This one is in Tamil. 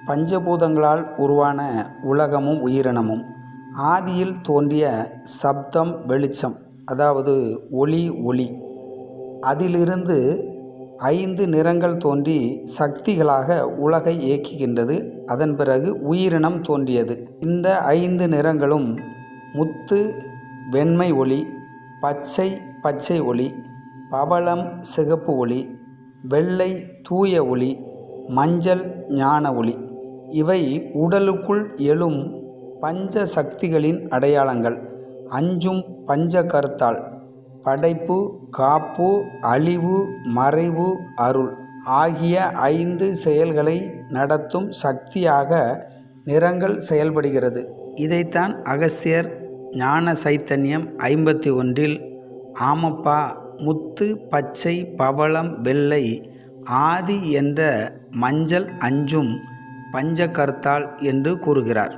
பஞ்சபூதங்களால் உருவான உலகமும் உயிரினமும் ஆதியில் தோன்றிய சப்தம் வெளிச்சம், அதாவது ஒளி, அதிலிருந்து 5 நிறங்கள் தோன்றி சக்திகளாக உலகை இயக்குகின்றது. அதன் பிறகு உயிரினம் தோன்றியது. இந்த 5 நிறங்களும் முத்து வெண்மை ஒளி, பச்சை ஒளி, பவளம் சிகப்பு ஒளி, வெள்ளை தூய ஒளி, மஞ்சள் ஞான ஒளி. இவை உடலுக்குள் எழும் பஞ்ச சக்திகளின் அடையாளங்கள். 5ம் பஞ்ச கருத்தால் படைப்பு, காப்பு, அழிவு, மறைவு, அருள் ஆகிய 5 செயல்களை நடத்தும் சக்தியாக நிறங்கள் செயல்படுகிறது. இதைத்தான் அகஸ்தியர் ஞான சைத்தன்யம் 51 ஆமப்பா, முத்து, பச்சை, பவளம், வெள்ளை, ஆதி என்ற மஞ்சள் 5ம் பஞ்ச கருத்தால் என்று கூறுகிறார்.